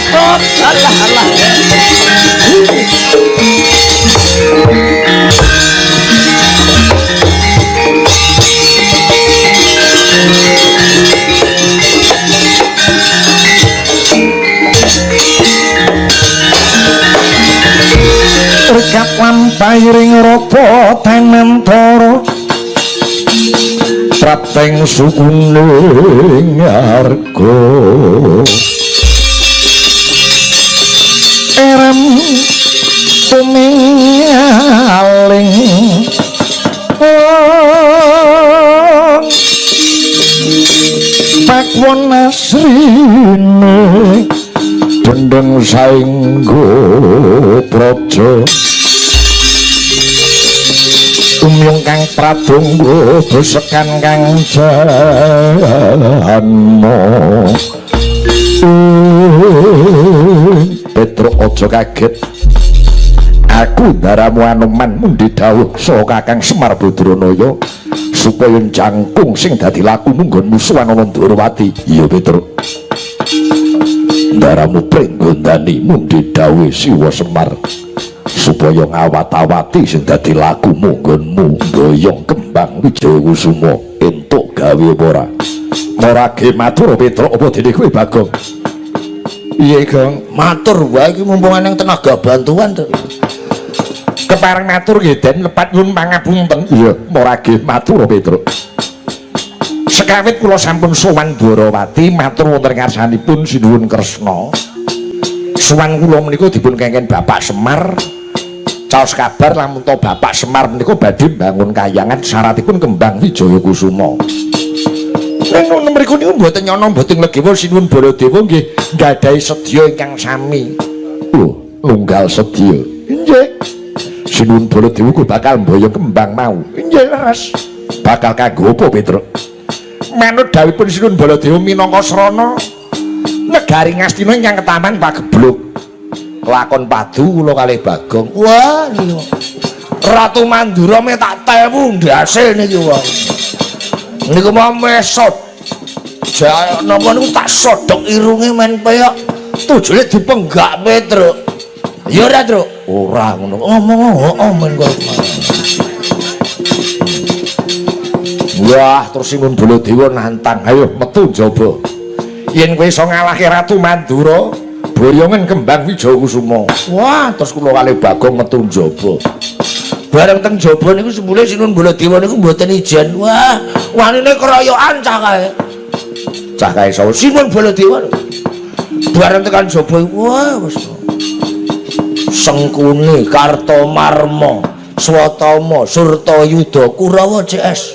Gatot. Alah alah. Rekat lampairing rapa tanantara prapteng sukuning arga erem tumingaling pakwon asrine dendeng saenggo praja umyung kang pradonga besekan kang janma Petruk aja kaget aku ndaramu Anoman mundi dawuh saka Kakang Semar Badranaya supaya jangkung sing dadi lakumu nggon musuhan ana Ndrawati. Iya Petruk, ndaramu pringgondani mundi dawuh Siwa Semar supaya ngawat-awati sing dadi lakumu nggonmu goyong kembang Wijaya Kusuma entuk gawe apa ora. Morage matur Petruk apa dene kowe Bagong? Iya Gong, matur wae iki mumpung ana tenaga bantuan to. Kepareng matur nggih Den, lepat nyuwun pangapunten. Iya, morage matur Petruk. Sekawit kula sampun sowan Dwarawati matur wonten ngarsanipun Sinuwun Kresna. Sowan kula menika dipun kengken Bapak Semar. Caos kabar lamun to Bapak Semar menika badhe bangun kayangan syaratipun kembang Wijaya Kusuma. Ning ngono mriku niku mboten nyono mboten legewa Sinuwun Baladewa nggih nggadahi sedya ingkang sami. Lho, nunggal sedya. Nggih. Sinuwun Baladewa ku bakal mboyo kembang mau. Nggih, leres. Bakal kanggo apa, Petruk? Manut dawuhipun Sinuwun Baladewa minangka srana negari Ngastina ingkang ketaman pagebluk. Kelakon padu kula kalih Bagong. Wah, niku. Ratu Mandura me tak tewu ndase niki wong. Niku mau mesot. Jane napa niku tak sodok irunge men kaya tujule dipenggak Petruk. Ya ora, Truk? Ora ngono. Ngomong men kok. Wah, terus Sinuwun Baladewa nantang, ayo metu njaba. Yen kowe iso ngalahke Ratu Mandura, boyongen kembang Wijaya Kusuma. Wah, terus kula kalih Bagong metu njaba. Bareng teng jaba niku semule Sinuwun Baladewa niku mboten ijen. Wah, wanine keroyokan cah kae. Cah kae sapa? Sinuwun Baladewa. Bareng tekan jaba, wah wis. Sengkuni, Kartomarma, Swatama, Surtayuda, Kurawa CS.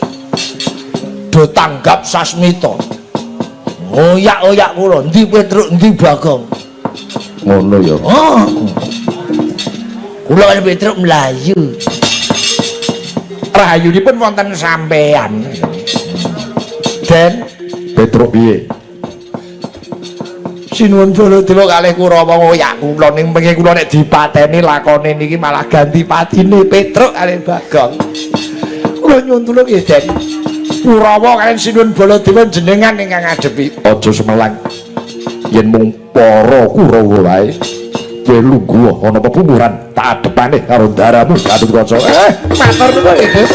Do tanggap sasmita. Ngoyak-oyak kula, endi Petruk, endi Bagong. Ngono ya. Oh. Kula kali Petruk mlayu. Rahayunipun wonten sampean. Den Petruk piye? Sinuwun Baladewa kalih Kurawa ngoyak kula ning mengke kula nek dipateni lakone niki malah ganti patine Petruk kalih Bagong. Kula nyuwun tulung nggih Den. Kurawa kaliyan Sinuwun Baladewa jenengan ingkang ngadepi. Aja semelang. Yen mung para Kurawa wae kowe lungguh ana pepumuran tak adepane karo ndaramu Gatotkaca. Matur nuwun nggih.